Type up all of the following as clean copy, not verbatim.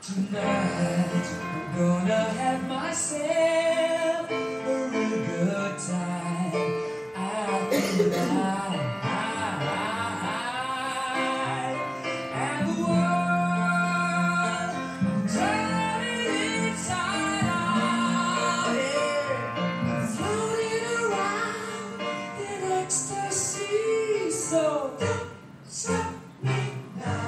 Tonight I'm gonna have myself a real good time. I feel alive, and the world I'm turning inside out. Yeah. I'm floating around in ecstasy. So don't stop me now.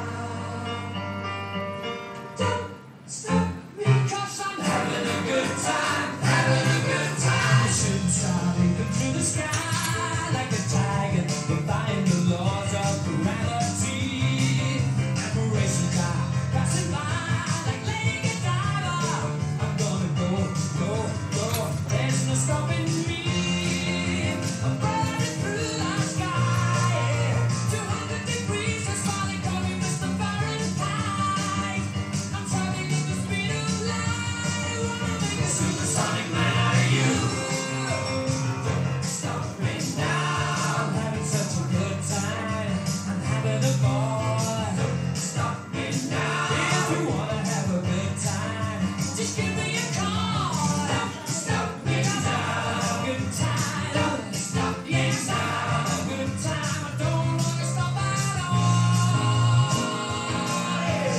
Stop me, 'cause I'm having a good time, having a good time. Shooting star leaping through the sky like a tiger, defying the laws of gravity. Admiration car passing by like Lady Diver. I'm gonna go, there's no stopping me. I'm burning through the sky, 200 degrees, that's why they call me Mr. Fahrenheit. I'm traveling at the speed of light, wanna make a supersonic man out of you. Don't stop me now, I'm having such a good time, I'm having a ball. Don't stop me now, if you wanna have a good time, just give me a call. Don't stop me now, good time. Don't stop me now, good time. I don't wanna stop at all.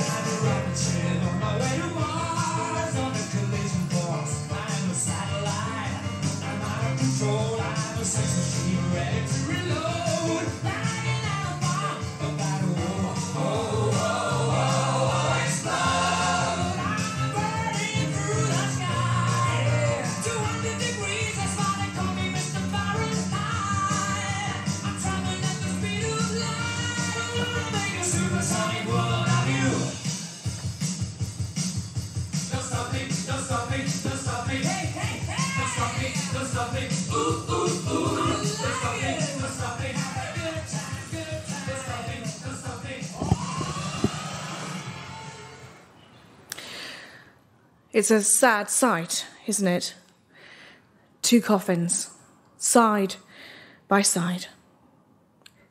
I'm a rocket ship on my way to Mars, on a collision course. I'm a satellite, I'm out of control. I'm a sex machine ready to reload. Flying out of bomb, about to explode. I'm burning through the sky, 200 degrees, that's why they call me Mr. Fahrenheit. I'm traveling at the speed of light, I wanna make a supersonic world of you. Don't stop me, don't stop me, don't stop me. Hey, hey, hey. Don't stop me, don't stop me. Ooh, ooh, ooh. Don't stop me, don't stop me. Have a good time, good time. Don't stop me, don't stop me. It's a sad sight, isn't it? Two coffins, side by side.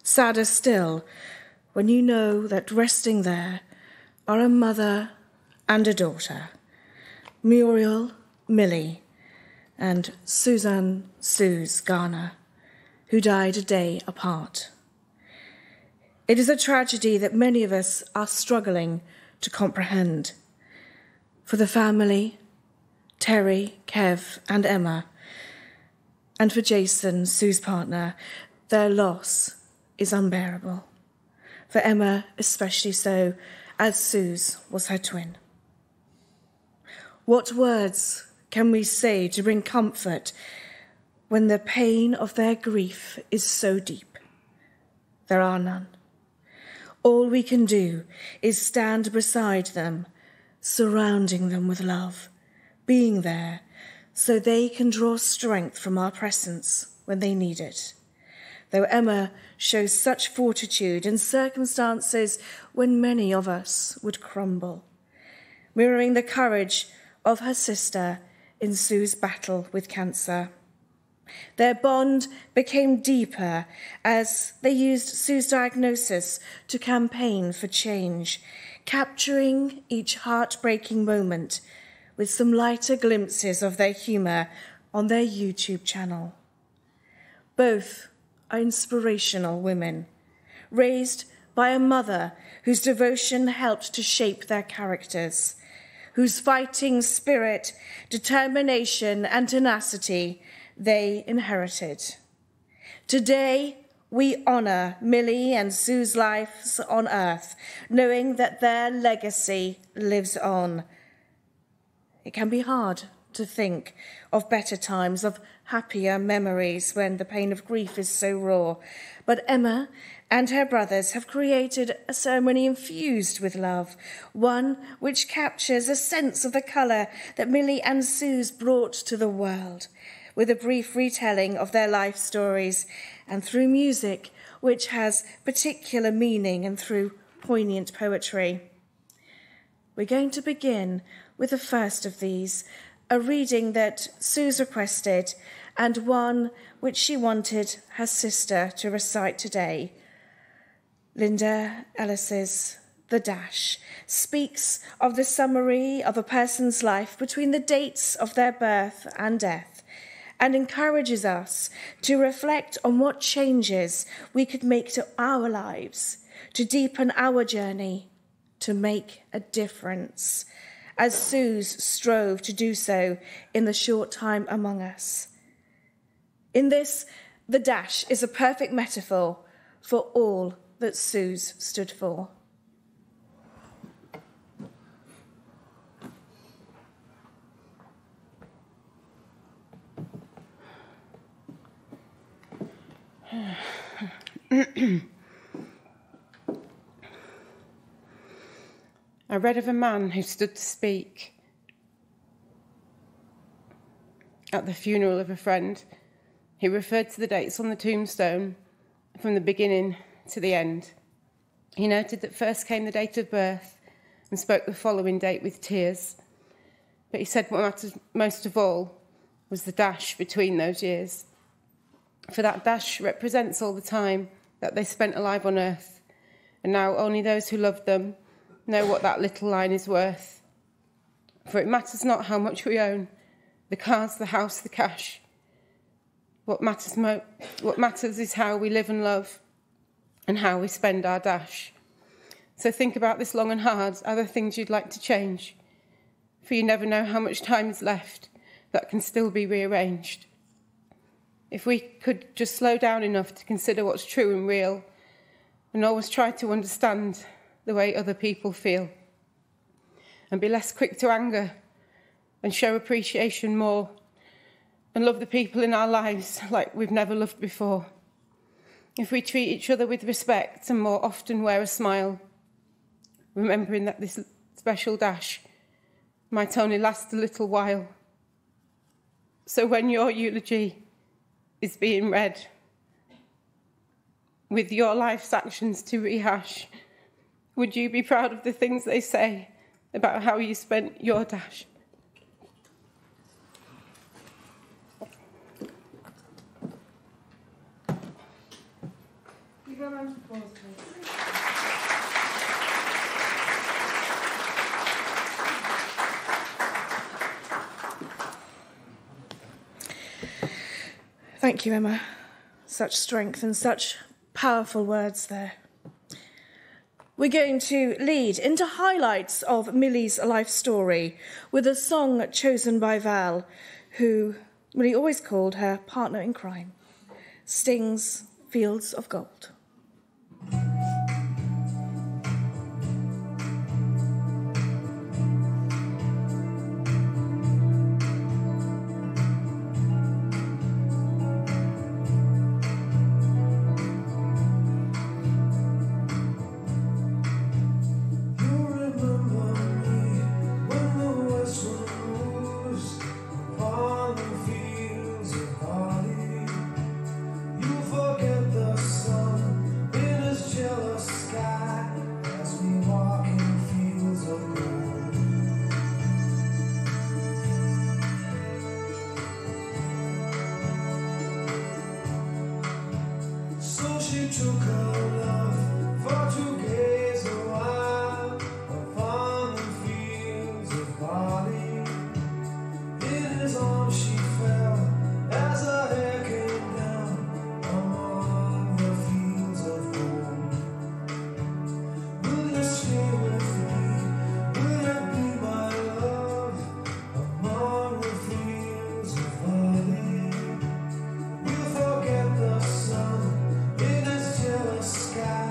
Sadder still when you know that resting there are a mother and a daughter, Muriel Millie and Susan Sooz Garner, who died a day apart. It is a tragedy that many of us are struggling to comprehend. For the family, Terry, Kev, and Emma, and for Jason, Sue's partner, their loss is unbearable. For Emma, especially so, as Sooz was her twin. What words can we say to bring comfort when the pain of their grief is so deep? There are none. All we can do is stand beside them, surrounding them with love, being there so they can draw strength from our presence when they need it. Though Emma shows such fortitude in circumstances when many of us would crumble, mirroring the courage of her sister in Sue's battle with cancer. Their bond became deeper as they used Sue's diagnosis to campaign for change, capturing each heartbreaking moment with some lighter glimpses of their humour on their YouTube channel. Both are inspirational women, raised by a mother whose devotion helped to shape their characters, whose fighting spirit, determination, and tenacity they inherited. Today, we honour Millie and Sue's lives on earth, knowing that their legacy lives on. It can be hard to think of better times, of happier memories when the pain of grief is so raw. But Emma and her brothers have created a ceremony infused with love, one which captures a sense of the colour that Millie and Sooz brought to the world, with a brief retelling of their life stories, and through music which has particular meaning, and through poignant poetry. We're going to begin with the first of these, a reading that Sooz requested and one which she wanted her sister to recite today, Linda Ellis's the dash, speaks of the summary of a person's life between the dates of their birth and death, and encourages us to reflect on what changes we could make to our lives, to deepen our journey, to make a difference, as Sooz strove to do so in the short time among us. In this, the dash is a perfect metaphor for all that Sooz stood for. I read of a man who stood to speak at the funeral of a friend. He referred to the dates on the tombstone from the beginning to the end. He noted that first came the date of birth and spoke the following date with tears. But he said what mattered most of all was the dash between those years. For that dash represents all the time that they spent alive on earth, and now only those who loved them know what that little line is worth. For it matters not how much we own, the cars, the house, the cash. What matters is how we live and love, and how we spend our dash. So think about this long and hard, are there things you'd like to change? For you never know how much time is left that can still be rearranged. If we could just slow down enough to consider what's true and real, and always try to understand the way other people feel, and be less quick to anger, and show appreciation more, and love the people in our lives like we've never loved before. If we treat each other with respect and more often wear a smile, remembering that this special dash might only last a little while. So when your eulogy is being read, with your life's actions to rehash, would you be proud of the things they say about how you spent your dash? Thank you, Emma. Such strength and such powerful words there. We're going to lead into highlights of Millie's life story with a song chosen by Val, who Millie always called her partner in crime, Sting's Fields of Gold. Sky.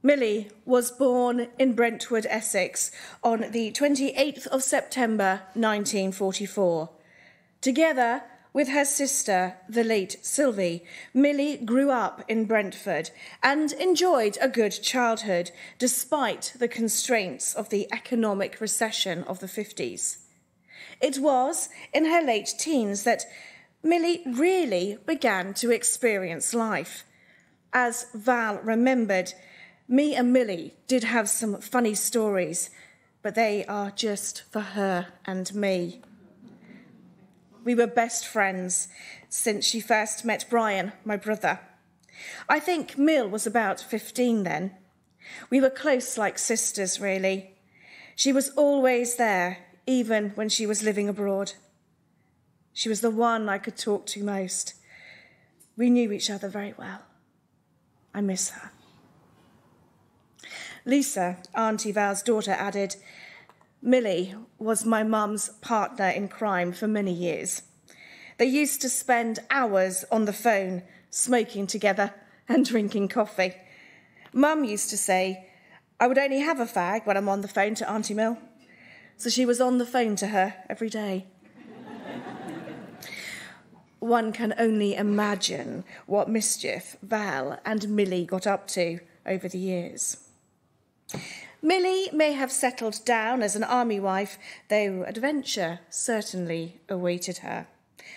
Millie was born in Brentwood, Essex, on the 28th of September 1944. Together with her sister, the late Sylvie, Millie grew up in Brentford and enjoyed a good childhood despite the constraints of the economic recession of the 50s. It was in her late teens that Millie really began to experience life. As Val remembered, me and Millie did have some funny stories, but they are just for her and me. We were best friends since she first met Brian, my brother. I think Mill was about 15 then. We were close like sisters, really. She was always there, even when she was living abroad. She was the one I could talk to most. We knew each other very well. I miss her. Lisa, Auntie Val's daughter, added, Millie was my mum's partner in crime for many years. They used to spend hours on the phone, smoking together and drinking coffee. Mum used to say, I would only have a fag when I'm on the phone to Auntie Mill. So she was on the phone to her every day. One can only imagine what mischief Val and Millie got up to over the years. Millie may have settled down as an army wife, though adventure certainly awaited her.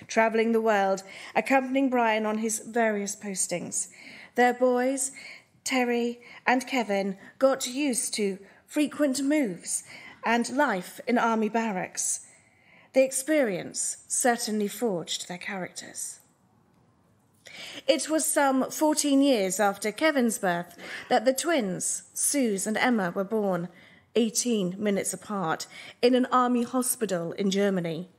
Travelling the world, accompanying Brian on his various postings. Their boys, Terry and Kevin, got used to frequent moves and life in army barracks. The experience certainly forged their characters. It was some 14 years after Kevin's birth that the twins, Sooz and Emma, were born, 18 minutes apart, in an army hospital in Germany.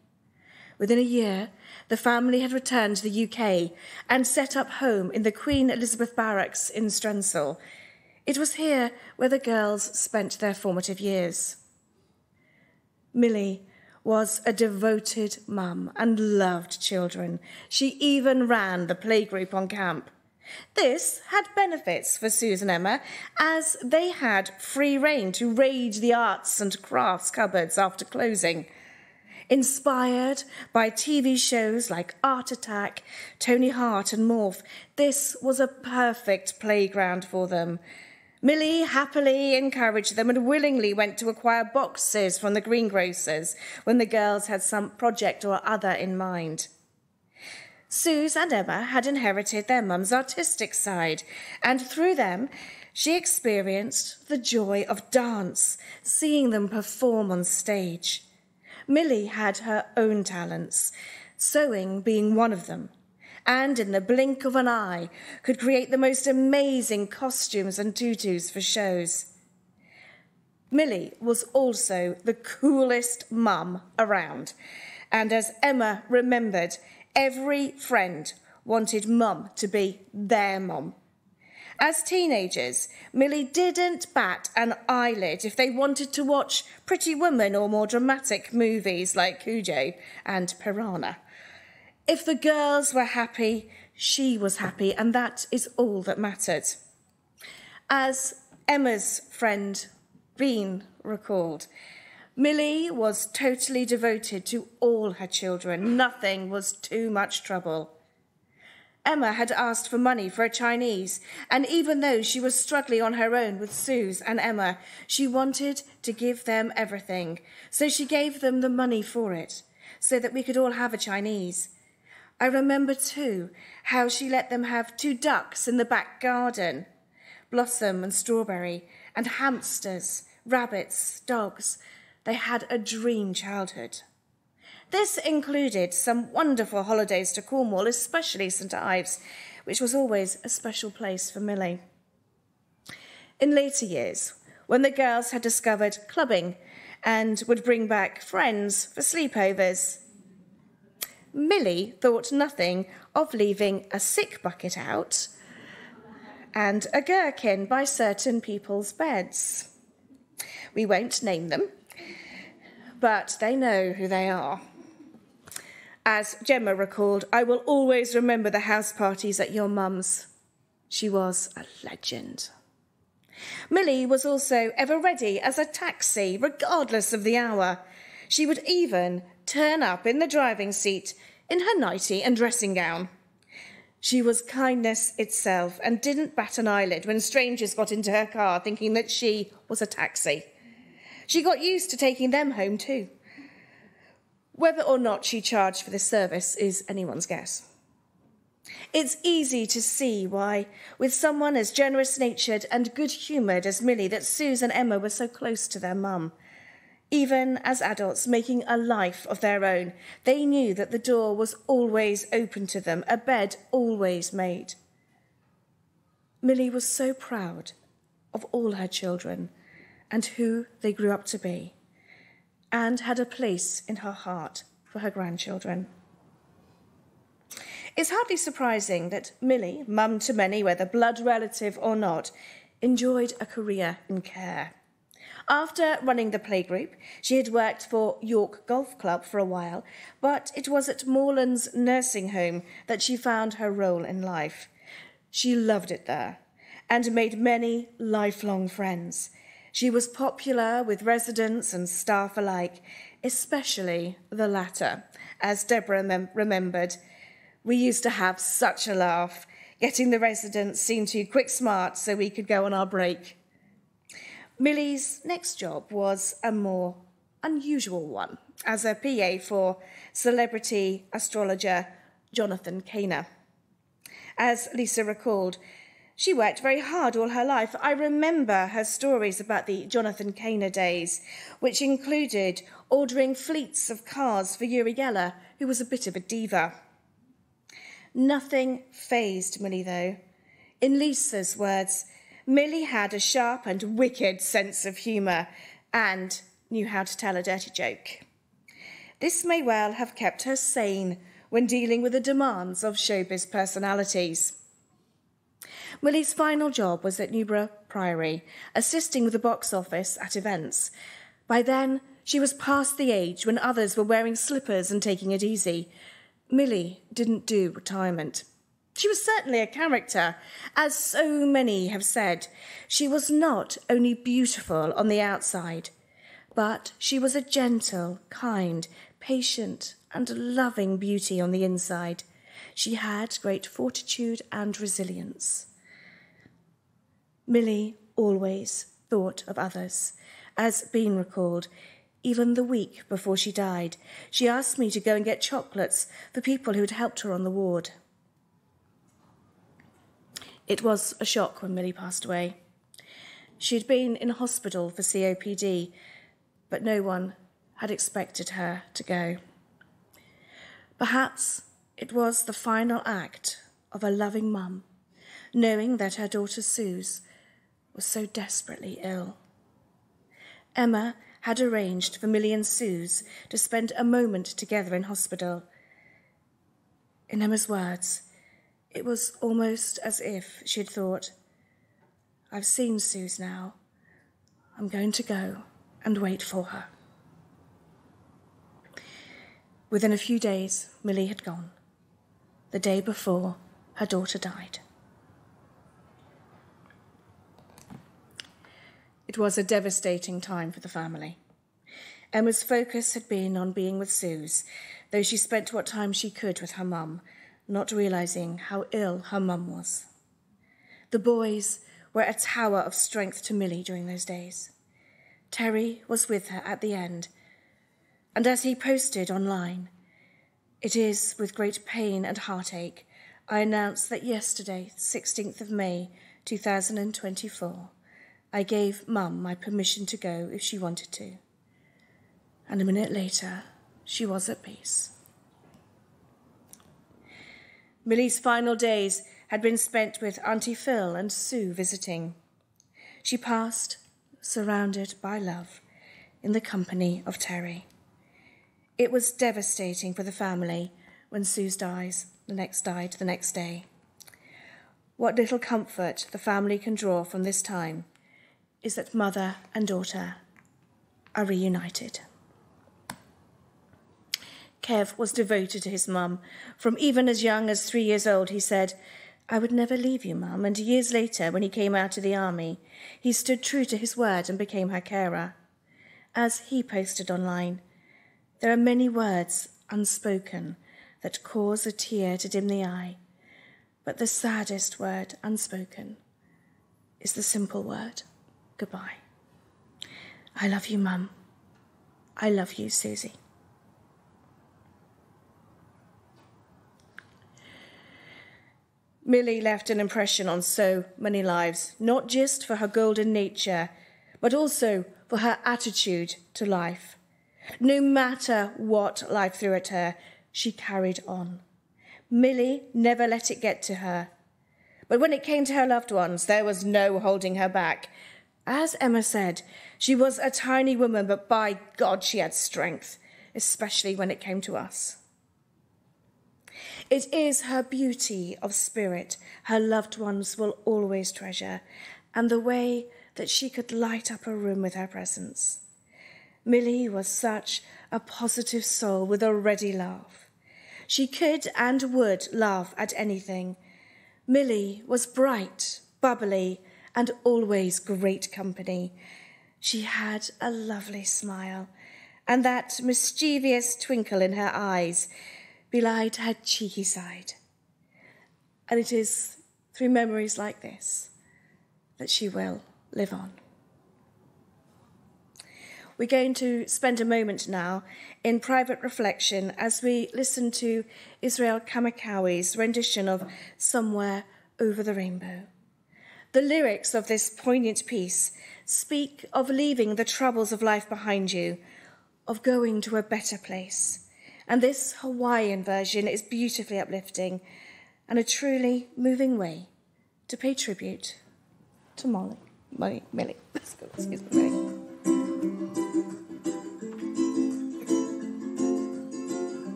Within a year, the family had returned to the UK and set up home in the Queen Elizabeth Barracks in Strensall. It was here where the girls spent their formative years. Millie was a devoted mum and loved children. She even ran the playgroup on camp. This had benefits for Sooz and Emma, as they had free rein to raid the arts and crafts cupboards after closing. Inspired by TV shows like Art Attack, Tony Hart and Morph, this was a perfect playground for them. Millie happily encouraged them and willingly went to acquire boxes from the greengrocers when the girls had some project or other in mind. Sooz and Emma had inherited their mum's artistic side, and through them she experienced the joy of dance, seeing them perform on stage. Millie had her own talents, sewing being one of them, and in the blink of an eye could create the most amazing costumes and tutus for shows. Millie was also the coolest mum around, and as Emma remembered, every friend wanted mum to be their mum. As teenagers, Millie didn't bat an eyelid if they wanted to watch Pretty Woman or more dramatic movies like Cujo and Piranha. If the girls were happy, she was happy, and that is all that mattered. As Emma's friend Bean recalled, Millie was totally devoted to all her children. Nothing was too much trouble. Emma had asked for money for a Chinese, and even though she was struggling on her own with Sooz and Emma, she wanted to give them everything. So she gave them the money for it, so that we could all have a Chinese. I remember too how she let them have 2 ducks in the back garden, Blossom and Strawberry, and hamsters, rabbits, dogs. They had a dream childhood. This included some wonderful holidays to Cornwall, especially St Ives, which was always a special place for Millie. In later years, when the girls had discovered clubbing and would bring back friends for sleepovers, Millie thought nothing of leaving a sick bucket out and a gherkin by certain people's beds. We won't name them, but they know who they are. As Gemma recalled, I will always remember the house parties at your mum's. She was a legend. Millie was also ever ready as a taxi, regardless of the hour. She would even turn up in the driving seat in her nightie and dressing gown. She was kindness itself and didn't bat an eyelid when strangers got into her car thinking that she was a taxi. She got used to taking them home too. Whether or not she charged for this service is anyone's guess. It's easy to see why, with someone as generous-natured and good-humoured as Millie, that Sooz and Emma were so close to their mum. Even as adults making a life of their own, they knew that the door was always open to them, a bed always made. Millie was so proud of all her children and who they grew up to be, and had a place in her heart for her grandchildren. It's hardly surprising that Millie, mum to many, whether blood relative or not, enjoyed a career in care. After running the playgroup, she had worked for York Golf Club for a while, but it was at Moorlands Nursing Home that she found her role in life. She loved it there and made many lifelong friends. She was popular with residents and staff alike, especially the latter, as Deborah remembered. We used to have such a laugh, getting the residents seen to quick smart so we could go on our break. Millie's next job was a more unusual one, as a PA for celebrity astrologer Jonathan Caner. As Lisa recalled, she worked very hard all her life. I remember her stories about the Jonathan Caner days, which included ordering fleets of cars for Uri Geller, who was a bit of a diva. Nothing fazed Millie, though. In Lisa's words, Millie had a sharp and wicked sense of humour and knew how to tell a dirty joke. This may well have kept her sane when dealing with the demands of showbiz personalities. Millie's final job was at Newborough Priory, assisting with the box office at events. By then, she was past the age when others were wearing slippers and taking it easy. Millie didn't do retirement. She was certainly a character. As so many have said, she was not only beautiful on the outside, but she was a gentle, kind, patient and loving beauty on the inside. She had great fortitude and resilience. Millie always thought of others. As Bean recalled, even the week before she died, she asked me to go and get chocolates for people who had helped her on the ward. It was a shock when Millie passed away. She had been in hospital for COPD, but no one had expected her to go. Perhaps it was the final act of a loving mum, knowing that her daughter Sooz was so desperately ill. Emma had arranged for Millie and Sooz to spend a moment together in hospital. In Emma's words, it was almost as if she had thought, I've seen Sooz now. I'm going to go and wait for her. Within a few days, Millie had gone. The day before her daughter died. It was a devastating time for the family. Emma's focus had been on being with Sooz, though she spent what time she could with her mum, not realising how ill her mum was. The boys were a tower of strength to Millie during those days. Terry was with her at the end, and as he posted online, it is with great pain and heartache I announce that yesterday, 16th of May, 2024, I gave Mum my permission to go if she wanted to. And a minute later, she was at peace. Millie's final days had been spent with Auntie Phil and Sue visiting. She passed, surrounded by love, in the company of Terry. It was devastating for the family when Sue died the next day. What little comfort the family can draw from this time is that mother and daughter are reunited. Kev was devoted to his mum. From even as young as 3 years old, he said, I would never leave you, Mum, and years later, when he came out of the army, he stood true to his word and became her carer. As he posted online, there are many words unspoken that cause a tear to dim the eye, but the saddest word unspoken is the simple word, goodbye. I love you, Mum. I love you, Susie. Millie left an impression on so many lives, not just for her golden nature, but also for her attitude to life. No matter what life threw at her, she carried on. Millie never let it get to her. But when it came to her loved ones, there was no holding her back. As Emma said, she was a tiny woman, but by God, she had strength, especially when it came to us. It is her beauty of spirit her loved ones will always treasure, and the way that she could light up a room with her presence. Millie was such a positive soul with a ready laugh. She could and would laugh at anything. Millie was bright, bubbly, and always great company. She had a lovely smile, and that mischievous twinkle in her eyes belied her cheeky side. And it is through memories like this that she will live on. We're going to spend a moment now in private reflection as we listen to Israel Kamikawi's rendition of Somewhere Over the Rainbow. The lyrics of this poignant piece speak of leaving the troubles of life behind you, of going to a better place. And this Hawaiian version is beautifully uplifting and a truly moving way to pay tribute to Millie. Excuse me.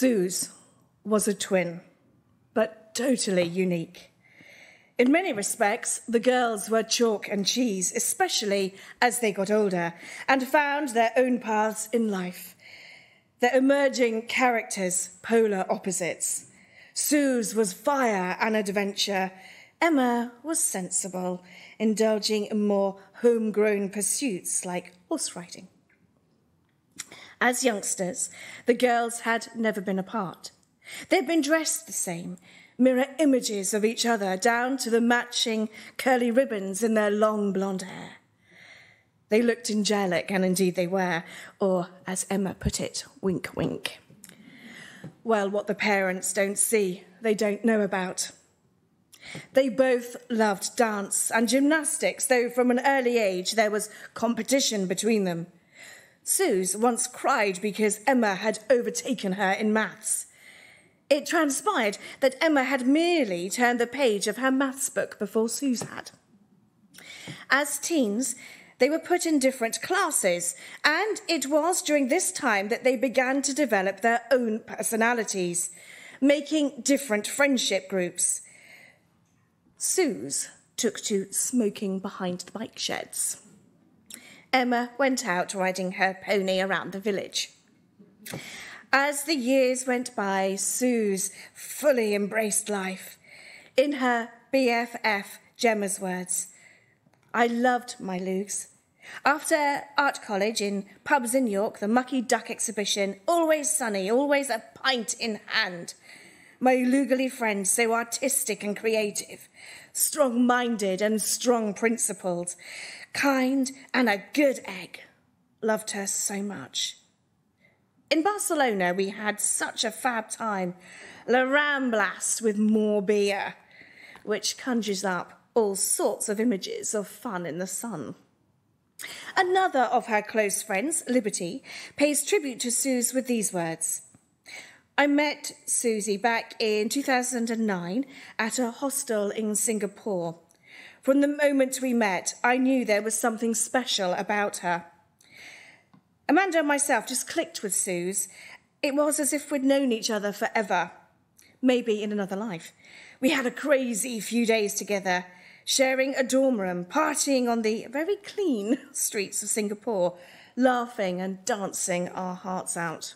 Sooz was a twin, but totally unique. In many respects, the girls were chalk and cheese, especially as they got older and found their own paths in life. Their emerging characters, polar opposites. Sooz was fire and adventure. Emma was sensible, indulging in more homegrown pursuits like horse riding. As youngsters, the girls had never been apart. They'd been dressed the same, mirror images of each other down to the matching curly ribbons in their long blonde hair. They looked angelic, and indeed they were, or, as Emma put it, wink, wink. Well, what the parents don't see, they don't know about. They both loved dance and gymnastics, though from an early age there was competition between them. Sooz once cried because Emma had overtaken her in maths. It transpired that Emma had merely turned the page of her maths book before Sooz had. As teens, they were put in different classes, and it was during this time that they began to develop their own personalities, making different friendship groups. Sooz took to smoking behind the bike sheds. Emma went out riding her pony around the village. As the years went by, Sooz fully embraced life. In her BFF Gemma's words, "I loved my lugs. After art college in pubs in York, the Mucky Duck exhibition, always sunny, always a pint in hand. My lugally friends, so artistic and creative, strong-minded and strong-principled, kind and a good egg. Loved her so much. In Barcelona, we had such a fab time. La Ramblas with more beer, which conjures up all sorts of images of fun in the sun." Another of her close friends, Liberty, pays tribute to Sooz with these words. "I met Susie back in 2009 at a hostel in Singapore. From the moment we met, I knew there was something special about her. Amanda and myself just clicked with Sooz. It was as if we'd known each other forever, maybe in another life. We had a crazy few days together, sharing a dorm room, partying on the very clean streets of Singapore, laughing and dancing our hearts out.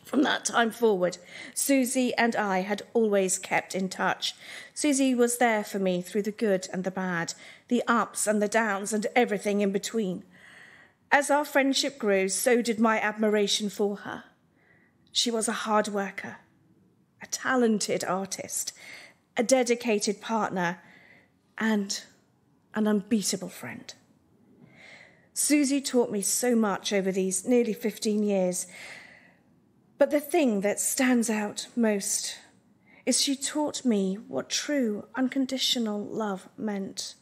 From that time forward, Susie and I had always kept in touch. Susie was there for me through the good and the bad, the ups and the downs and everything in between. As our friendship grew, so did my admiration for her. She was a hard worker, a talented artist, a dedicated partner, and an unbeatable friend. Susie taught me so much over these nearly 15 years, but the thing that stands out most is she taught me what true, unconditional love meant.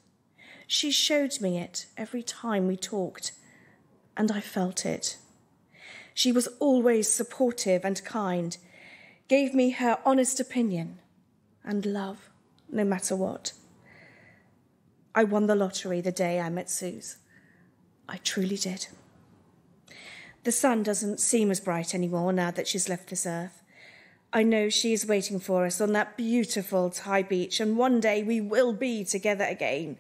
She showed me it every time we talked, and I felt it. She was always supportive and kind, gave me her honest opinion and love, no matter what. I won the lottery the day I met Sooz. I truly did. The sun doesn't seem as bright anymore now that she's left this earth. I know she is waiting for us on that beautiful Thai beach, and one day we will be together again.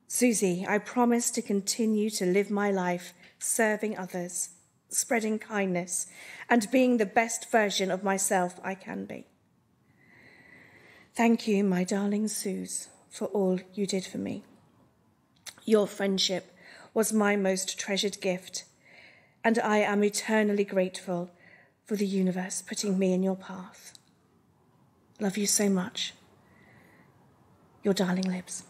Susie, I promise to continue to live my life serving others, spreading kindness, and being the best version of myself I can be. Thank you, my darling Sooz, for all you did for me. Your friendship was my most treasured gift, and I am eternally grateful for the universe putting me in your path. Love you so much. Your darling Libs.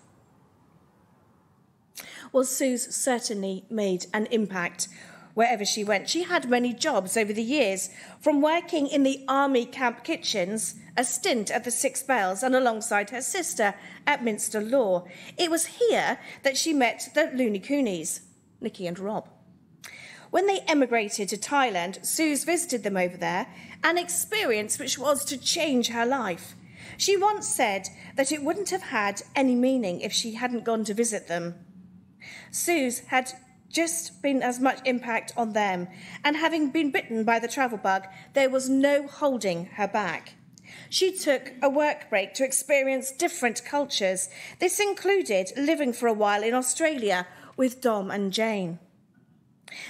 Well, Sooz certainly made an impact wherever she went. She had many jobs over the years, from working in the army camp kitchens, a stint at the Six Bells, and alongside her sister at Minster Law. It was here that she met the Looney Coonies, Nikki and Rob. When they emigrated to Thailand, Sooz visited them over there, an experience which was to change her life. She once said that it wouldn't have had any meaning if she hadn't gone to visit them. Sooz had just been as much impact on them, and having been bitten by the travel bug, there was no holding her back. She took a work break to experience different cultures. This included living for a while in Australia with Dom and Jane.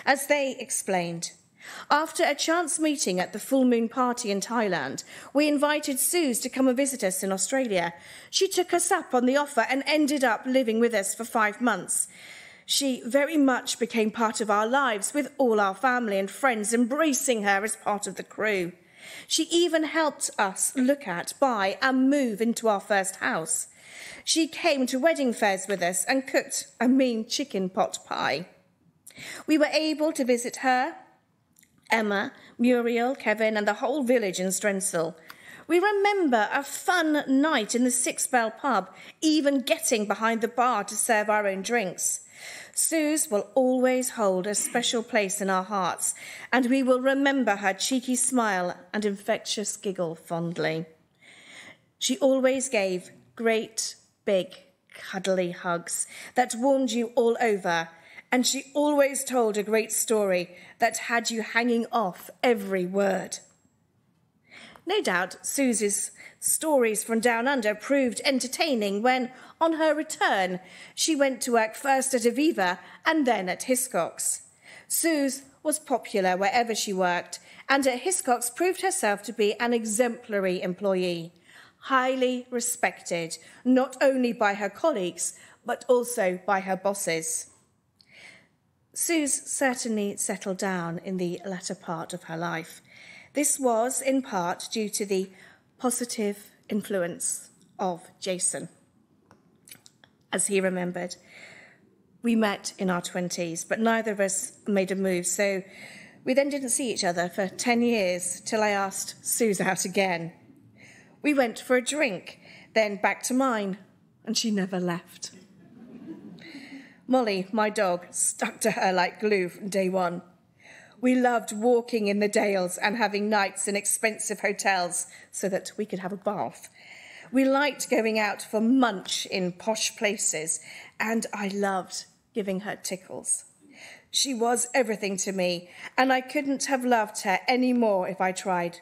As they explained, after a chance meeting at the full moon party in Thailand, we invited Sooz to come and visit us in Australia. She took us up on the offer and ended up living with us for 5 months. She very much became part of our lives, with all our family and friends embracing her as part of the crew. She even helped us look at, buy and move into our first house. She came to wedding fairs with us and cooked a mean chicken pot pie. We were able to visit her, Emma, Muriel, Kevin and the whole village in Strensel. We remember a fun night in the Six Bell pub, even getting behind the bar to serve our own drinks. Sooz will always hold a special place in our hearts, and we will remember her cheeky smile and infectious giggle fondly. She always gave great, big, cuddly hugs that warmed you all over, and she always told a great story that had you hanging off every word. No doubt Sooz's stories from Down Under proved entertaining when, on her return, she went to work first at Aviva and then at Hiscox. Sooz was popular wherever she worked, and at Hiscox proved herself to be an exemplary employee, highly respected not only by her colleagues but also by her bosses. Sooz certainly settled down in the latter part of her life. This was in part due to the positive influence of Jason. As he remembered, we met in our 20s, but neither of us made a move, so we then didn't see each other for 10 years till I asked Sooz out again. We went for a drink, then back to mine, and she never left. Molly, my dog, stuck to her like glue from day one. We loved walking in the Dales and having nights in expensive hotels so that we could have a bath. We liked going out for munch in posh places, and I loved giving her tickles. She was everything to me, and I couldn't have loved her any more if I tried.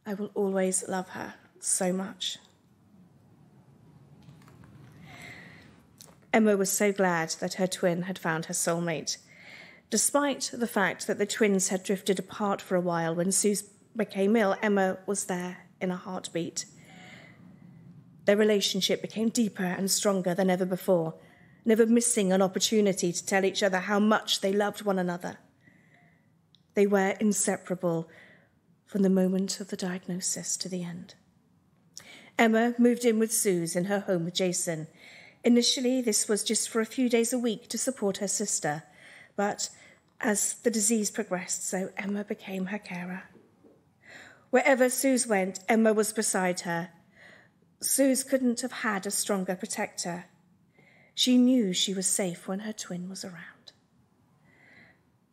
I will always love her so much. Emma was so glad that her twin had found her soulmate. Despite the fact that the twins had drifted apart for a while when Sooz became ill, Emma was there in a heartbeat. Their relationship became deeper and stronger than ever before, never missing an opportunity to tell each other how much they loved one another. They were inseparable from the moment of the diagnosis to the end. Emma moved in with Sooz in her home with Jason. Initially, this was just for a few days a week to support her sister, but as the disease progressed, so Emma became her carer. Wherever Sooz went, Emma was beside her. Sooz couldn't have had a stronger protector. She knew she was safe when her twin was around.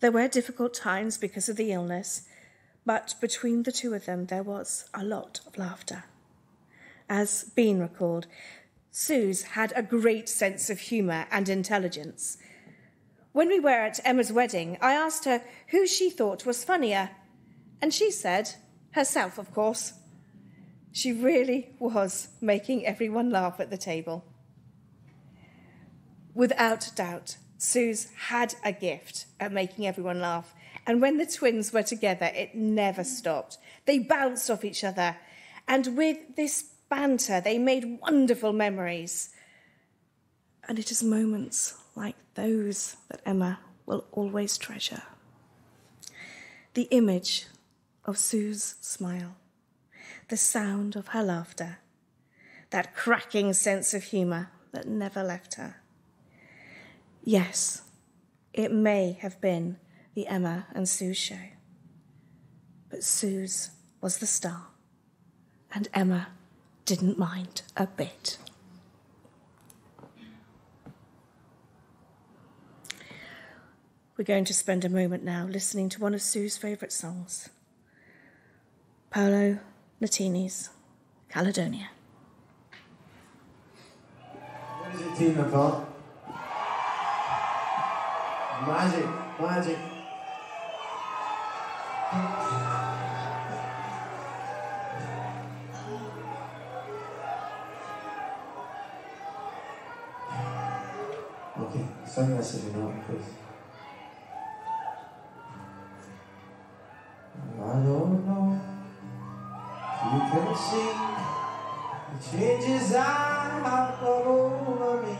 There were difficult times because of the illness, but between the two of them there was a lot of laughter. As Bean recalled, Sooz had a great sense of humour and intelligence. When we were at Emma's wedding, I asked her who she thought was funnier, and she said, herself, of course. She really was making everyone laugh at the table. Without doubt, Sooz had a gift at making everyone laugh, and when the twins were together, it never stopped. They bounced off each other, and with this banter, they made wonderful memories. And it is moments like those that Emma will always treasure. The image of Sooz's smile, the sound of her laughter, that cracking sense of humour that never left her. Yes, it may have been the Emma and Sooz show, but Sooz was the star, and Emma didn't mind a bit. We're going to spend a moment now listening to one of Sooz's favourite songs, Paolo Nutini's Caledonia. What is it, Tina Paul? Magic, magic. Okay, sing this if you know it, please. I don't know if you can see the changes I have come over me.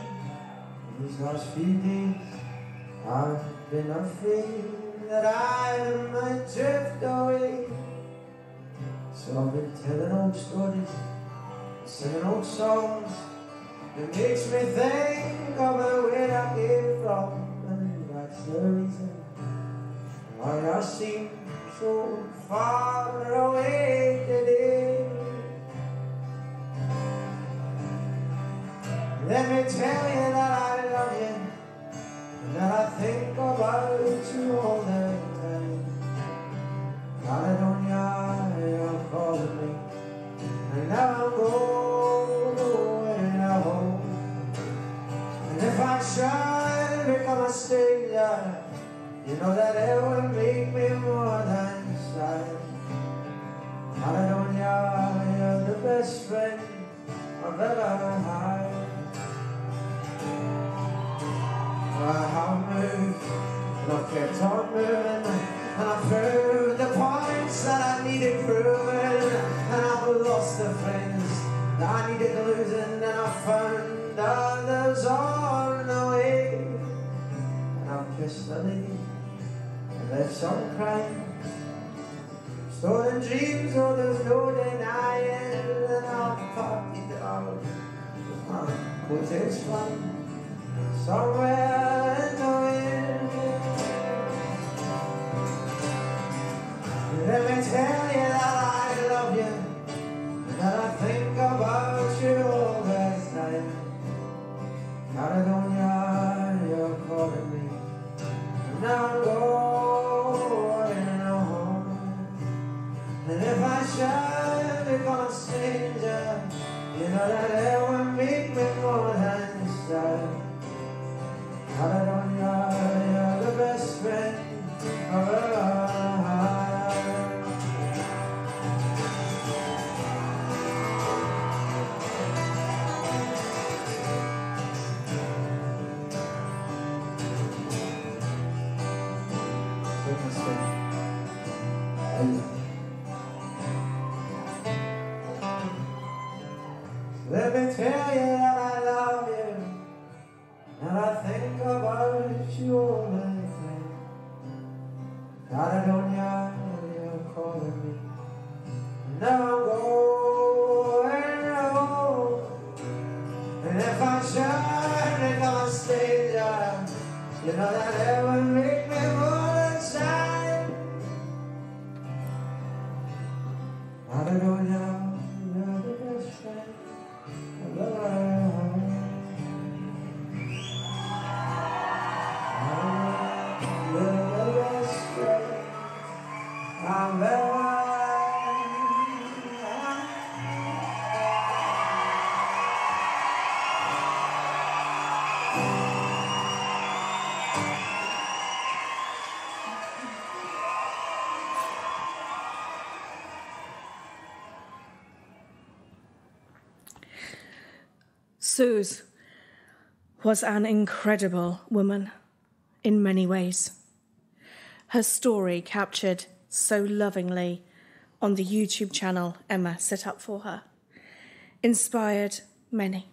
These last few days I've been afraid that I might drift away. So I've been telling old stories, singing old songs. It makes me think of the way I came from, and that's the reason why I seem so far away today. Let me tell you that I love you, and that I think about you all the time. Caledonia, you're calling me, and now I'm going home. And if I should become a stranger, you know that it would make me more than sad. Caledonia, you're the best friend I've ever had. I have moved, and I've kept on moving, and I've proved the points that I needed proving, and I've lost the friends that I needed losing, and I've found others on the way. And I've kissed the lady, and left some crying, stolen dreams, oh there's no denying, and I've partied out with my coattails flying somewhere in the wind. Let me tell you that I love you, and that I think about you all the time. Caledonia, you're calling me, and now I'm going home. And if I should become a stranger, you know that it would make me more than sad. Caledonia, you're the best friend I've ever had. Let me tell you that I love you, and I think about you all the time. Caledonia, you're calling me, and now I'm going home. And if I should become a stranger, you know that it would make me more than sad. Caledonia, you're the best friend I've ever had. Sooz was an incredible woman in many ways. Her story captured so lovingly on the YouTube channel Emma set up for her inspired many.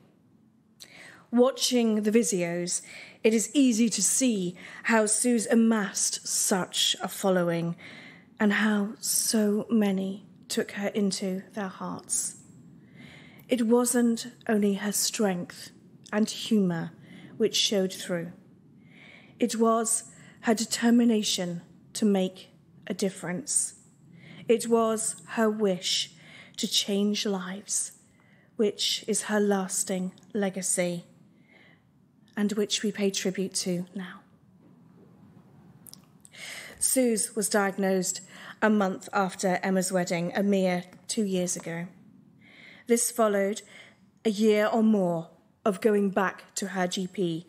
Watching the videos, it is easy to see how Sooz amassed such a following and how so many took her into their hearts. It wasn't only her strength and humour which showed through. It was her determination to make a difference. It was her wish to change lives, which is her lasting legacy and which we pay tribute to now. Sooz was diagnosed a month after Emma's wedding, a mere 2 years ago. This followed a year or more of going back to her GP,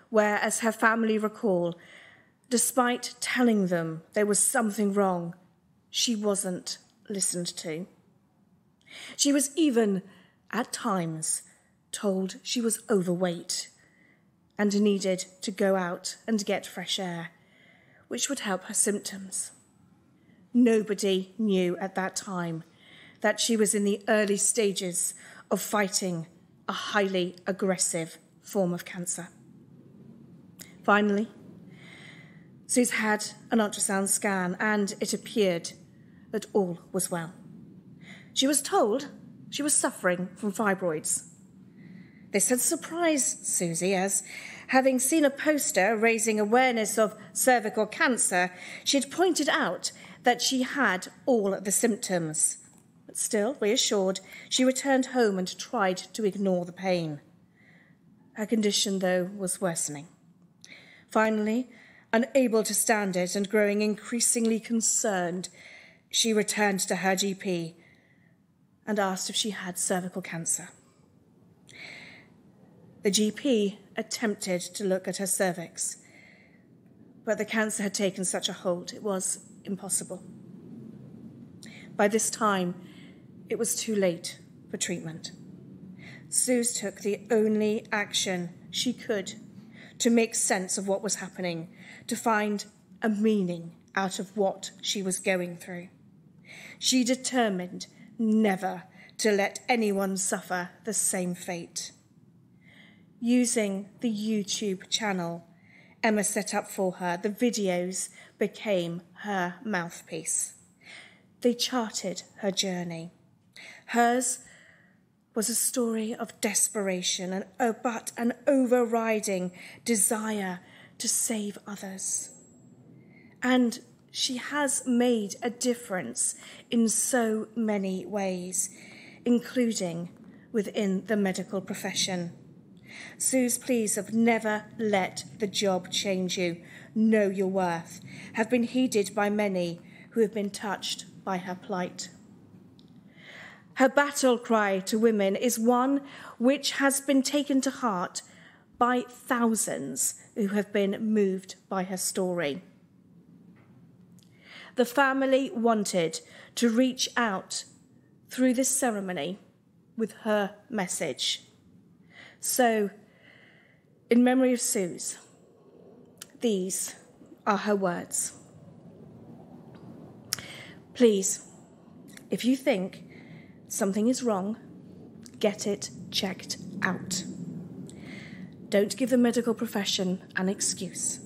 where, as her family recall, despite telling them there was something wrong, she wasn't listened to. She was even, at times, told she was overweight and needed to go out and get fresh air, which would help her symptoms. Nobody knew at that time that she was in the early stages of fighting a highly aggressive form of cancer. Finally, Sooz had an ultrasound scan, and it appeared that all was well. She was told she was suffering from fibroids. This had surprised Susie, as, having seen a poster raising awareness of cervical cancer, she had pointed out that she had all the symptoms. But still, reassured, she returned home and tried to ignore the pain. Her condition, though, was worsening. Finally, unable to stand it and growing increasingly concerned, she returned to her GP and asked if she had cervical cancer. The GP attempted to look at her cervix, but the cancer had taken such a hold it was impossible. By this time, it was too late for treatment. Sooz took the only action she could to make sense of what was happening, to find a meaning out of what she was going through. She determined never to let anyone suffer the same fate. Using the YouTube channel Emma set up for her, the videos became her mouthpiece. They charted her journey. Hers was a story of desperation, but an overriding desire to save others. And she has made a difference in so many ways, including within the medical profession. Soo's pleas of never let the job change you, know your worth, have been heeded by many who have been touched by her plight. Her battle cry to women is one which has been taken to heart by thousands who have been moved by her story. The family wanted to reach out through this ceremony with her message. So, in memory of Sooz, these are her words. Please, if you think something is wrong, get it checked out. Don't give the medical profession an excuse.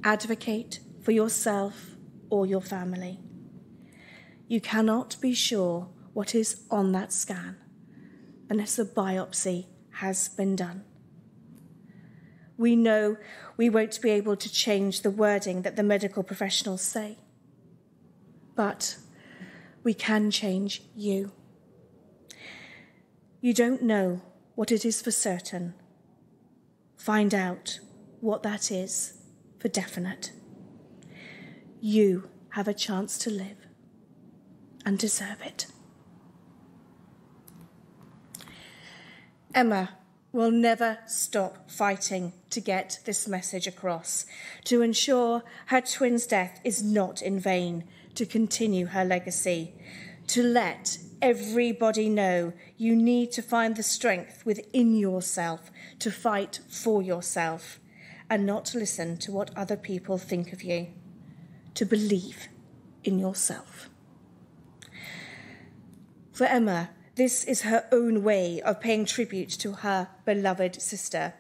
Advocate for yourself or your family. You cannot be sure what is on that scan unless a biopsy has been done. We know we won't be able to change the wording that the medical professionals say, but we can change you. You don't know what it is for certain. Find out what that is for definite. You have a chance to live and deserve it. Emma will never stop fighting to get this message across, to ensure her twin's death is not in vain, to continue her legacy, to let everybody know you need to find the strength within yourself to fight for yourself and not listen to what other people think of you, to believe in yourself. For Emma, this is her own way of paying tribute to her beloved sister.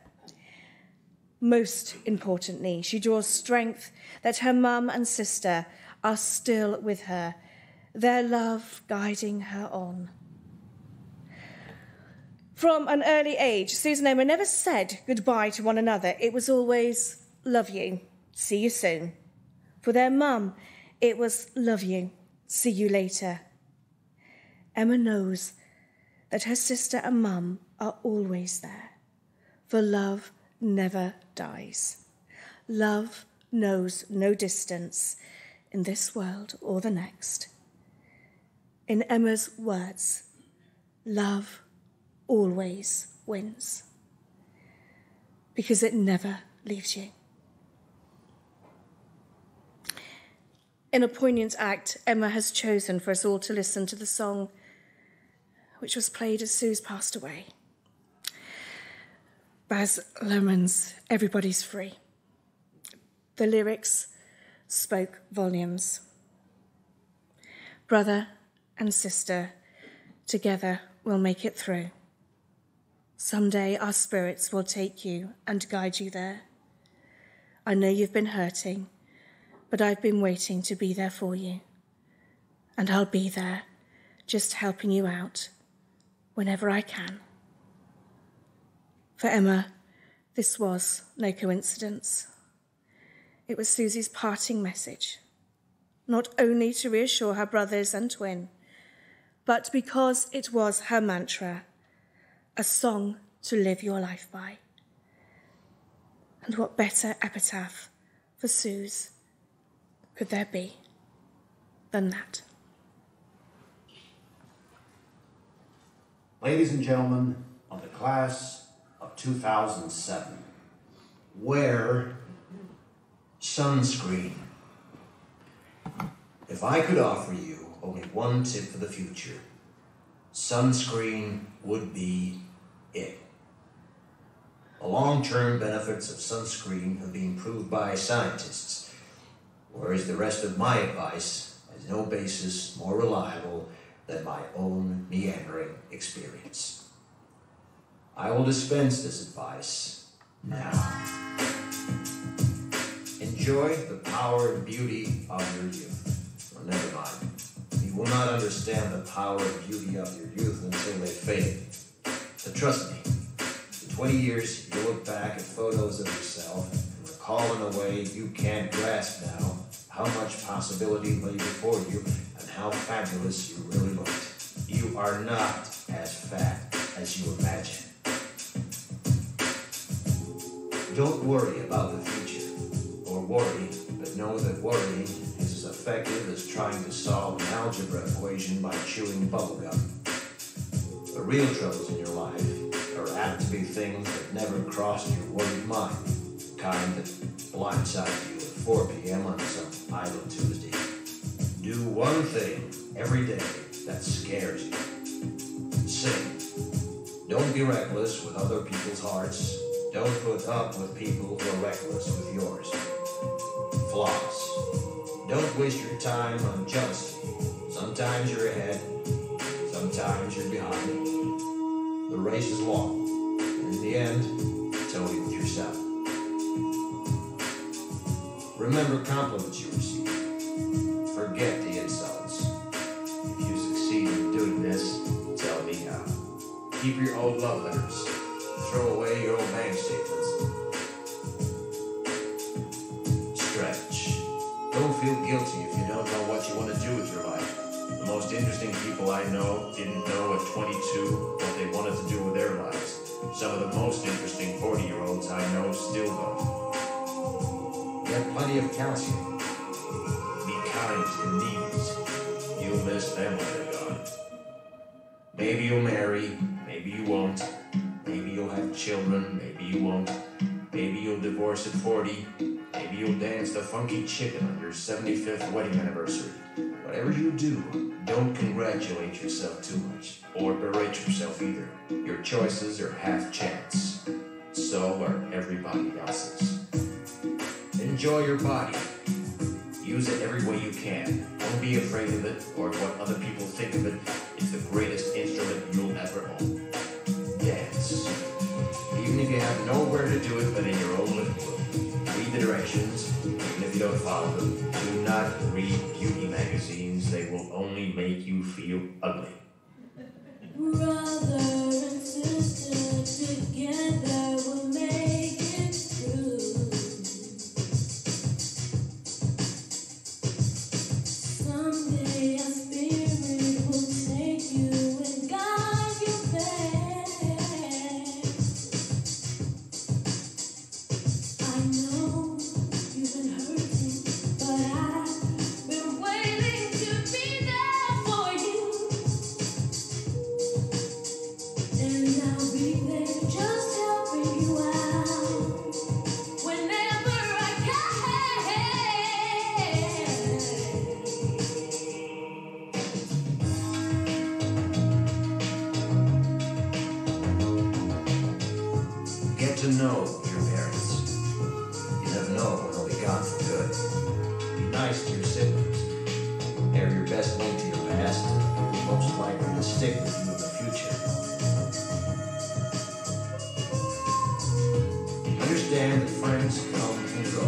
Most importantly, she draws strength that her mum and sister are still with her, their love guiding her on. From an early age, Sooz and Emma never said goodbye to one another. It was always, love you, see you soon. For their mum, it was, love you, see you later. Emma knows that her sister and mum are always there, for love never dies. Love knows no distance in this world or the next. In Emma's words, love always wins, because it never leaves you. In a poignant act, Emma has chosen for us all to listen to the song which was played as Sooz passed away. Baz Luhrmann's Everybody's Free. The lyrics spoke volumes. Brother and sister, together we'll make it through. Someday our spirits will take you and guide you there. I know you've been hurting, but I've been waiting to be there for you. And I'll be there, just helping you out whenever I can. For Emma, this was no coincidence. It was Susie's parting message, not only to reassure her brothers and twin, but because it was her mantra, a song to live your life by. And what better epitaph for Sooz could there be than that? Ladies and gentlemen of the class of 2007, wear sunscreen. If I could offer you only one tip for the future, sunscreen would be it. The long-term benefits of sunscreen have been proved by scientists, whereas the rest of my advice has no basis more reliable than my own meandering experience. I will dispense this advice now. Enjoy the power and beauty of your youth. Or never mind. You will not understand the power and beauty of your youth until they fade. But trust me, in 20 years you'll look back at photos of yourself and recall in a way you can't grasp now how much possibility lay before you and how fabulous you really looked. You are not as fat as you imagine. Don't worry about the future, or worry, but know that worrying is as effective as trying to solve an algebra equation by chewing bubblegum. The real troubles in your life are apt to be things that never crossed your worried mind, the kind that blindside you at 4 p.m. on some idle Tuesday. Do one thing every day that scares you. Sing. Don't be reckless with other people's hearts. Don't put up with people who are reckless with yours. Floss. Don't waste your time on jealousy. Sometimes you're ahead, sometimes you're behind. The race is long, and in the end, it's only with yourself. Remember compliments you receive. Forget the insults. If you succeed in doing this, tell me how. Keep your old love letters. Throw away your old bank statements. Stretch. Don't feel guilty if you don't know what you want to do with your life. The most interesting people I know didn't know at 22 what they wanted to do with their lives. Some of the most interesting 40-year-olds I know still don't. Get plenty of calcium. Be kind to your knees. You'll miss them when they're gone. Maybe you'll marry, maybe you won't. Maybe you'll have children, maybe you won't. Maybe you'll divorce at 40. Maybe you'll dance the funky chicken on your 75th wedding anniversary. Whatever you do, don't congratulate yourself too much, or berate yourself either. Your choices are half chance. So are everybody else's. Enjoy your body. Use it every way you can. Don't be afraid of it or what other people think of it. It's the greatest instrument you'll ever own. Dance. Even if you have nowhere to do it but in your own living room. Read the directions, even if you don't follow them. Do not read beauty magazines. They will only make you feel ugly. Brother and sister together will make it through. Someday our spirit will take you and guide you there. I know you've been hurting, but I've been waiting to be there for you. And I'll be there just helping know your parents. You never know when they'll be gone for good. Be nice to your siblings. They're your best link to your past, and most likely to stick with you in the future. Understand that friends come and go,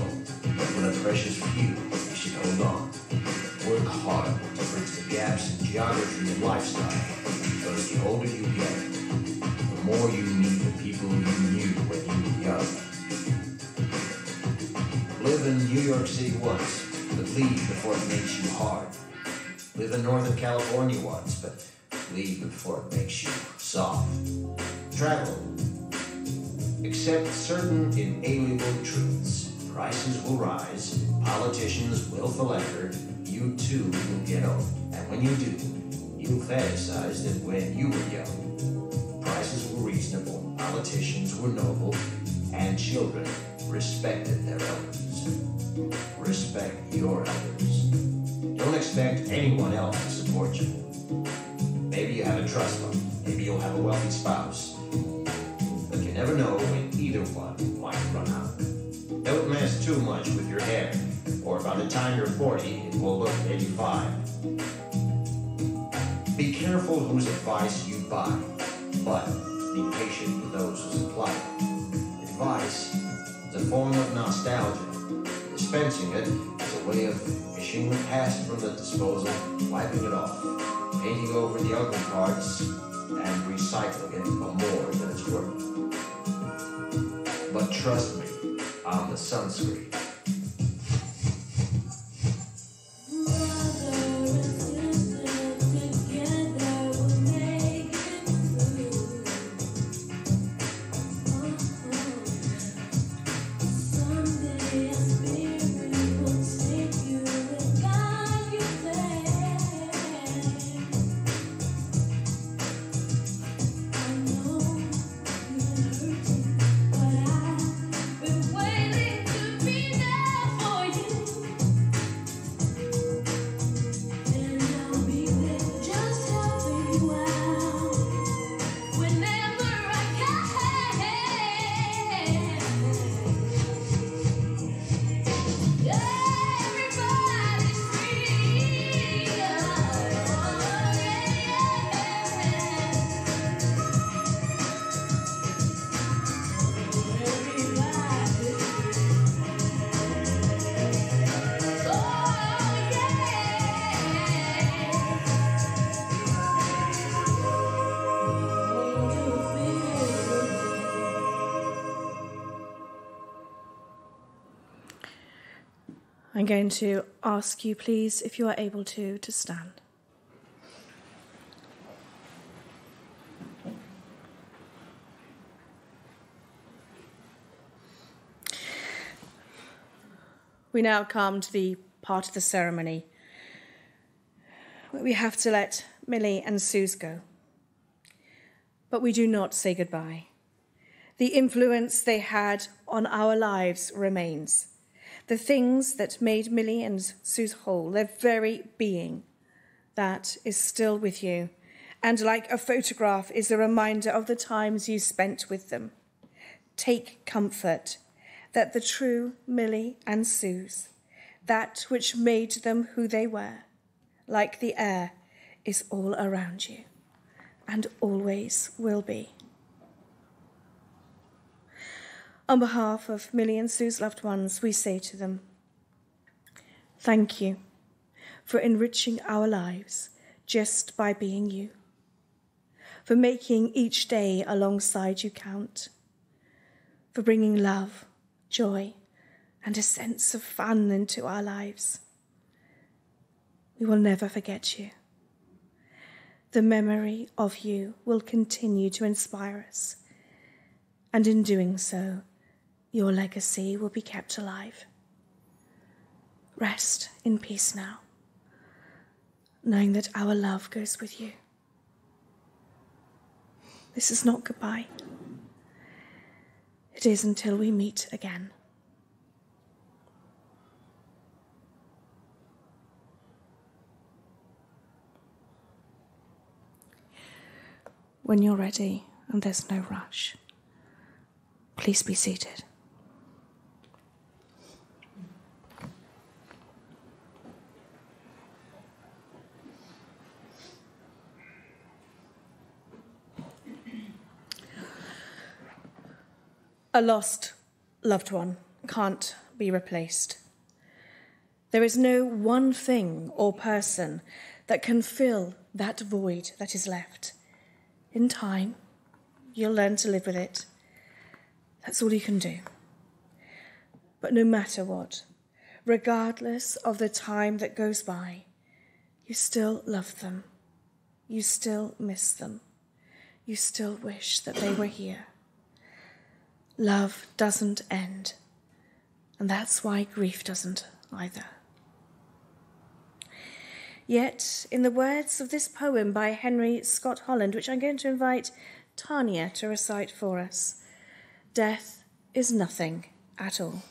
but when a precious few, you should hold on. Work hard to bridge the gaps in geography and lifestyle, because the older you get, the more you need the people you knew when you were young. Live in New York City once, but leave before it makes you hard. Live in Northern California once, but leave before it makes you soft. Travel. Accept certain inalienable truths. Prices will rise, politicians will philander, you too will get old. And when you do, you'll fantasize that when you were young, prices were reasonable, politicians were noble, and children respected their elders. Respect your elders. Don't expect anyone else to support you. Maybe you have a trust fund, maybe you'll have a wealthy spouse. But you never know when either one might run out. Don't mess too much with your hair, or by the time you're 40, it will look 85. Be careful whose advice you buy, but be patient with those who supply it. Advice is a form of nostalgia. Dispensing it is a way of fishing the past from the disposal, wiping it off, painting over the ugly parts, and recycling it for more than it's worth. But trust me, I'm the sunscreen. I'm going to ask you, please, if you are able to stand. We now come to the part of the ceremony where we have to let Millie and Sooz go. But we do not say goodbye. The influence they had on our lives remains. The things that made Millie and Sooz whole, their very being, that is still with you, and like a photograph is a reminder of the times you spent with them. Take comfort that the true Millie and Sooz, that which made them who they were, like the air, is all around you, and always will be. On behalf of Millie and Sooz's loved ones, we say to them, thank you for enriching our lives just by being you, for making each day alongside you count, for bringing love, joy, and a sense of fun into our lives. We will never forget you. The memory of you will continue to inspire us, and in doing so, your legacy will be kept alive. Rest in peace now, knowing that our love goes with you. This is not goodbye. It is until we meet again. When you're ready, and there's no rush, Please be seated. A lost loved one can't be replaced. There is no one thing or person that can fill that void that is left. In time, you'll learn to live with it. That's all you can do. But no matter what, regardless of the time that goes by, you still love them. You still miss them. You still wish that they were here. Love doesn't end, and that's why grief doesn't either. Yet, in the words of this poem by Henry Scott Holland, which I'm going to invite Tanya to recite for us, death is nothing at all.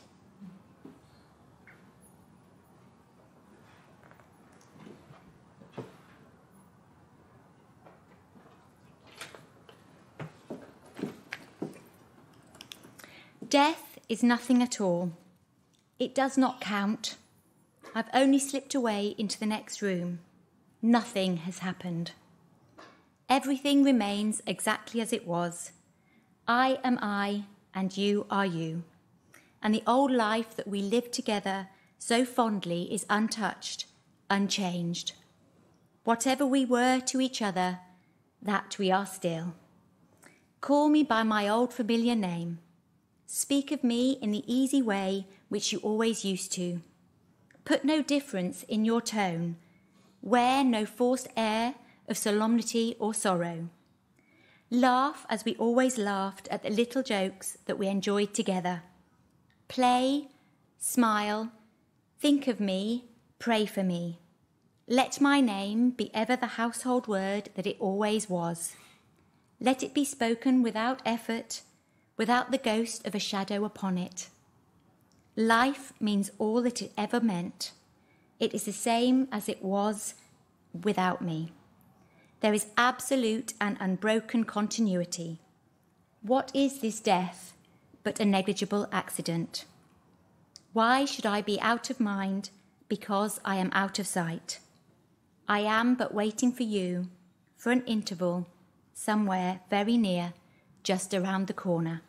Death is nothing at all. It does not count. I've only slipped away into the next room. Nothing has happened. Everything remains exactly as it was. I am I, and you are you. And the old life that we lived together so fondly is untouched, unchanged. Whatever we were to each other, that we are still. Call me by my old familiar name. Speak of me in the easy way which you always used to. Put no difference in your tone. Wear no forced air of solemnity or sorrow. Laugh as we always laughed at the little jokes that we enjoyed together. Play, smile, think of me, pray for me. Let my name be ever the household word that it always was. Let it be spoken without effort, without the ghost of a shadow upon it. Life means all that it ever meant. It is the same as it was without me. There is absolute and unbroken continuity. What is this death but a negligible accident? Why should I be out of mind because I am out of sight? I am but waiting for you, for an interval, somewhere very near, just around the corner.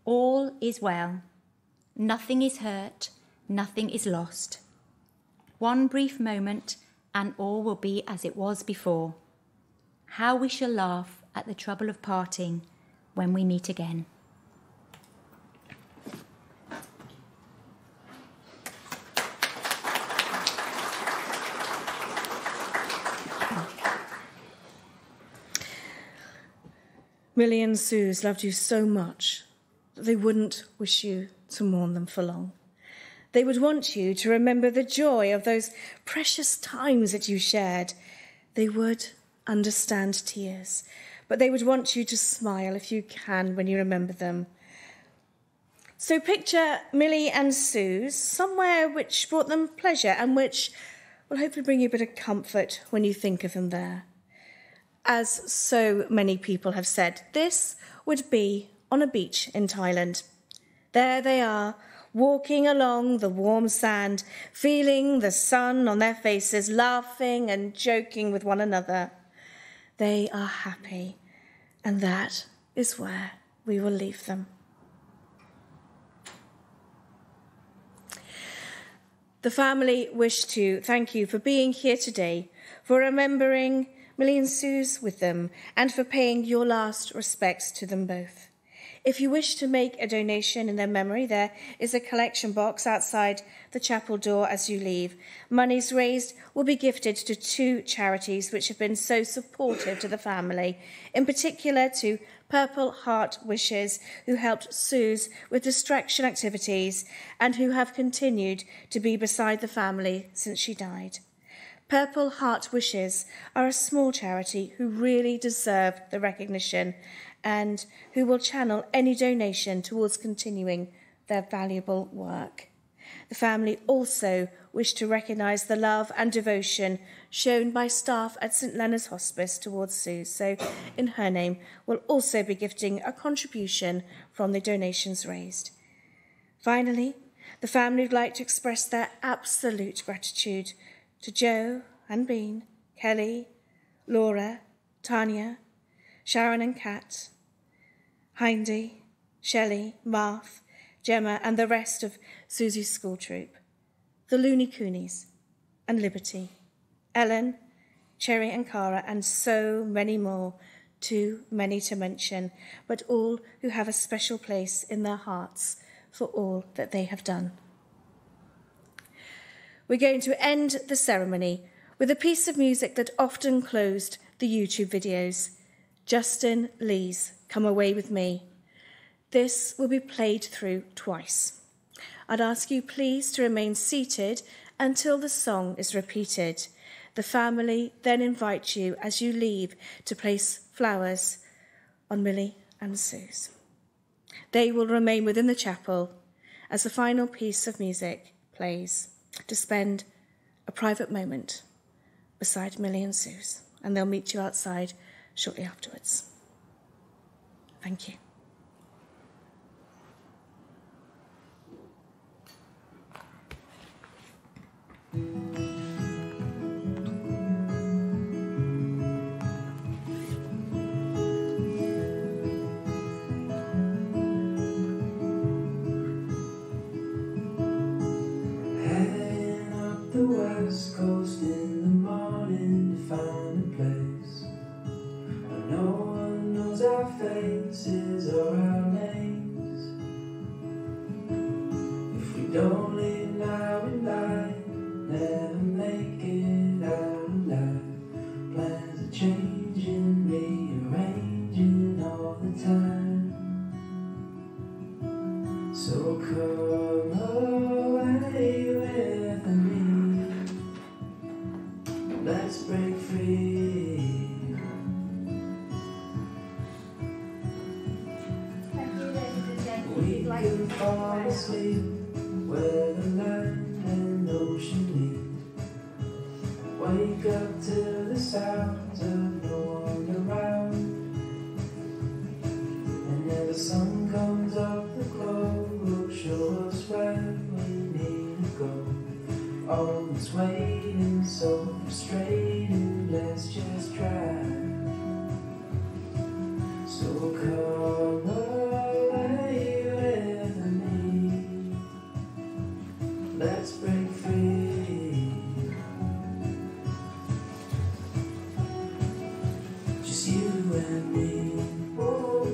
All is well. Nothing is hurt, nothing is lost. One brief moment and all will be as it was before. How we shall laugh at the trouble of parting when we meet again. Millie and Sooz loved you so much that they wouldn't wish you to mourn them for long. They would want you to remember the joy of those precious times that you shared. They would understand tears, but they would want you to smile if you can when you remember them. So picture Millie and Sooz somewhere which brought them pleasure and which will hopefully bring you a bit of comfort when you think of them there. As so many people have said, this would be on a beach in Thailand. There they are, walking along the warm sand, feeling the sun on their faces, laughing and joking with one another. They are happy, and that is where we will leave them. The family wish to thank you for being here today, for remembering Millie and Sooz with them, and for paying your last respects to them both. If you wish to make a donation in their memory, there is a collection box outside the chapel door as you leave. Monies raised will be gifted to 2 charities which have been so supportive to the family, in particular to Purple Heart Wishes, who helped Sooz with distraction activities and who have continued to be beside the family since she died. Purple Heart Wishes are a small charity who really deserve the recognition and who will channel any donation towards continuing their valuable work. The family also wish to recognise the love and devotion shown by staff at St Leonard's Hospice towards Sooz. So, in her name, we'll also be gifting a contribution from the donations raised. Finally, the family would like to express their absolute gratitude to Joe and Bean, Kelly, Laura, Tanya, Sharon and Kat, Hindy, Shelley, Marth, Gemma and the rest of Susie's school troop, the Looney Coonies and Liberty, Ellen, Cherry and Cara, and so many more, too many to mention, but all who have a special place in their hearts for all that they have done. We're going to end the ceremony with a piece of music that often closed the YouTube videos, Justin Lee's Come Away With Me. This will be played through twice. I'd ask you please to remain seated until the song is repeated. The family then invite you as you leave to place flowers on Millie and Sooz. They will remain within the chapel as the final piece of music plays to spend a private moment beside Millie and Sooz, and they'll meet you outside shortly afterwards. Thank you. Heading up the west coast in the morning to find a place where no one knows our faces or our names. If we don't leave now, we might never make it out alive. Plans are changing, rearranging all the time. So come away with me. Let's break free. We can fall asleep where the land and ocean meet. Wake up to the sounds of no one around. And when the sun comes up, the globe will show us where we need to go. All this waiting, so frustrating, let's just try. So come away with me. Let's break free. Just you and me. Oh,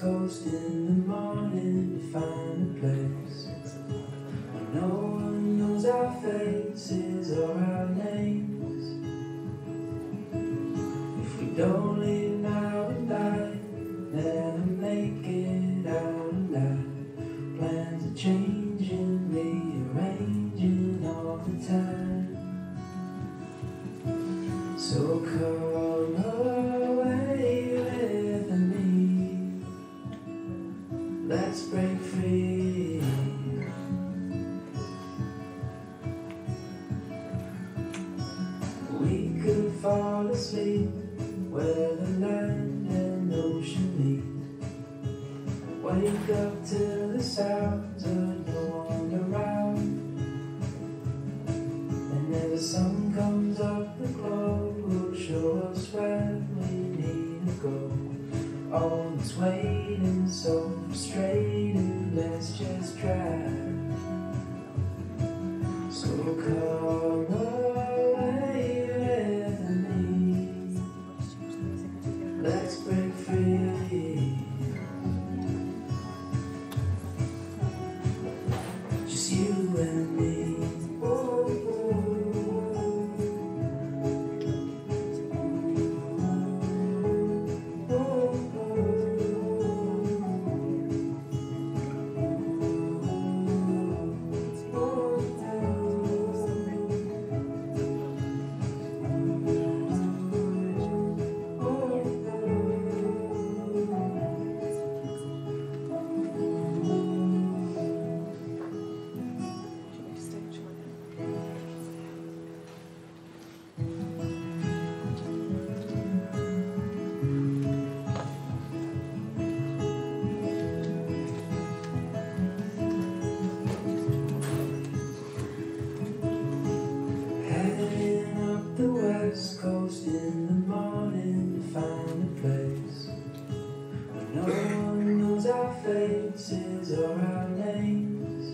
coast in the morning to find a place where no one knows our faces or our names. If we don't leave now, we might never make it out alive. Plans are changing, rearranging all the time. So come away with me. Let's break free. We could fall asleep where the land and ocean meet. Wake up to the sounds of no one around. And as the sun comes up, the globe will show us where we need to go. All it's waiting, so frustrated. Let's just drive. So come away with me. Let's break free. Just you and me. The West Coast in the morning to find a place where no one knows our faces or our names.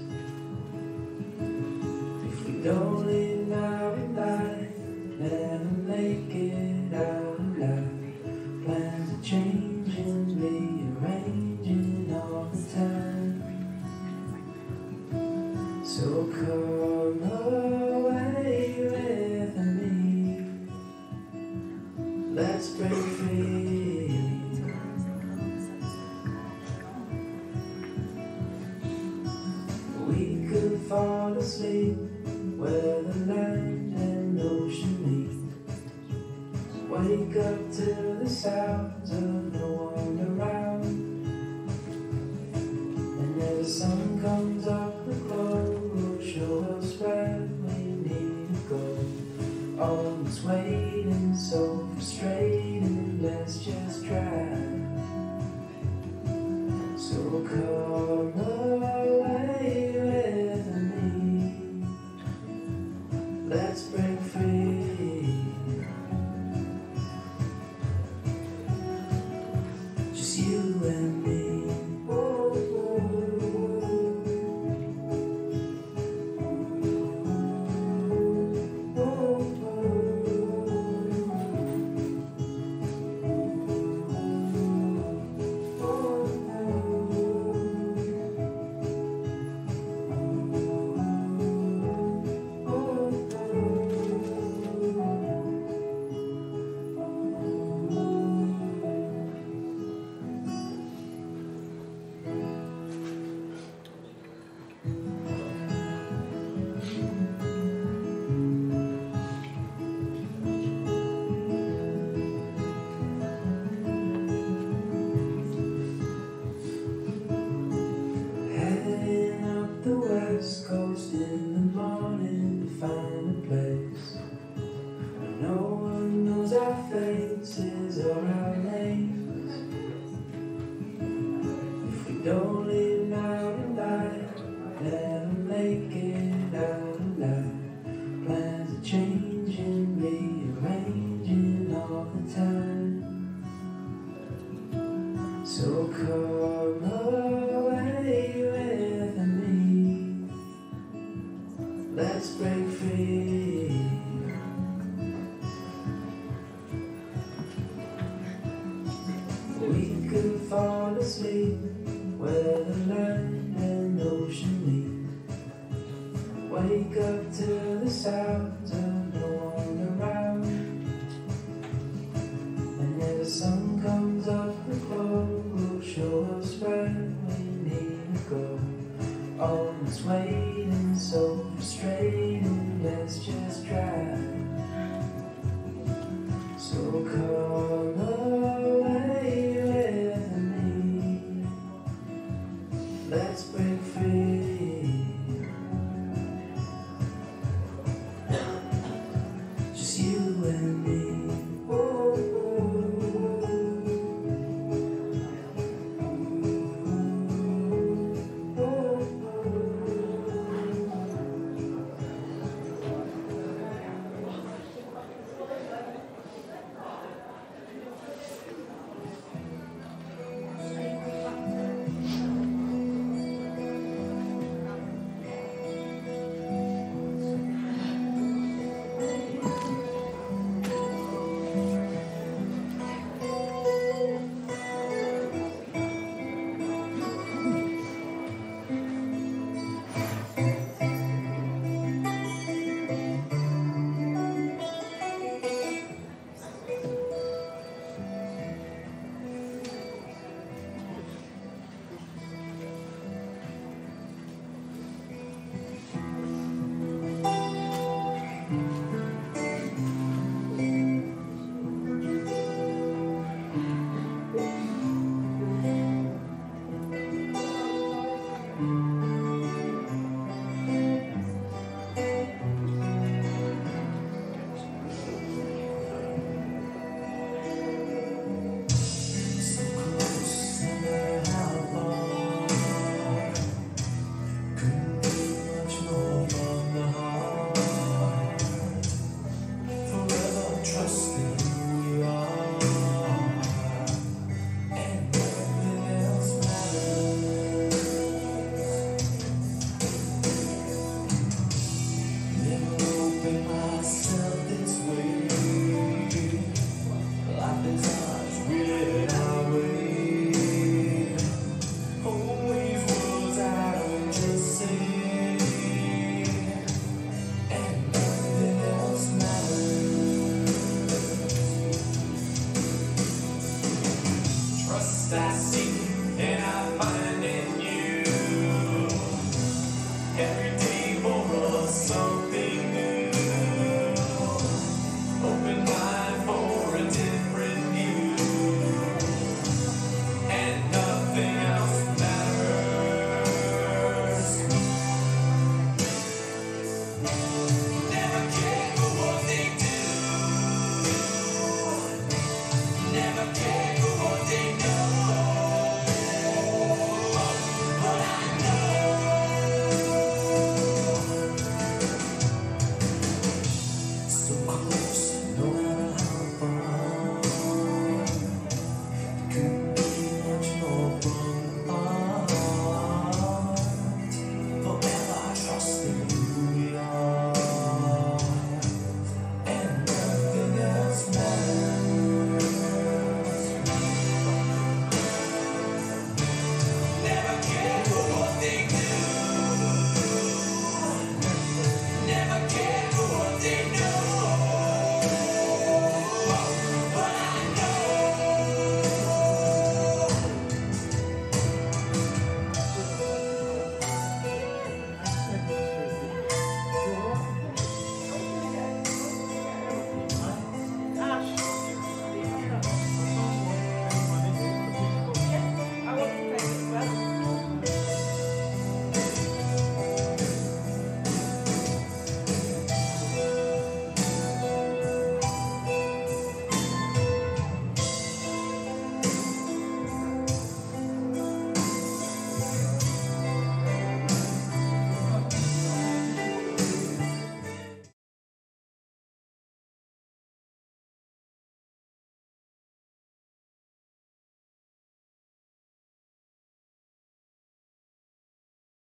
If we don't live now in life, never make it out alive. Plans are changing, rearranging all the time. So come away with me. Let's break free. We could fall asleep where the land and ocean meet. Wake up to the sounds of no one around. And as the sun comes up, the glow will show us where we need to go. Oh, it's waiting, so frustrated. Let's just drive. So come away with me. Let's break free. Just you and me. The West Coast in the morning to find a place where no one knows our faces or our names. If we don't live now in life, never make it out alive. Plans are changing, rearranging all the time. So come away with me. Let's break free. We could fall asleep where the land and ocean meet. Wake up to the sounds of no one around. And as the sun comes up, the glow will show us where we need to go. Oh, it's waiting, so frustrating. Let's just drive. So come away with me. Let's break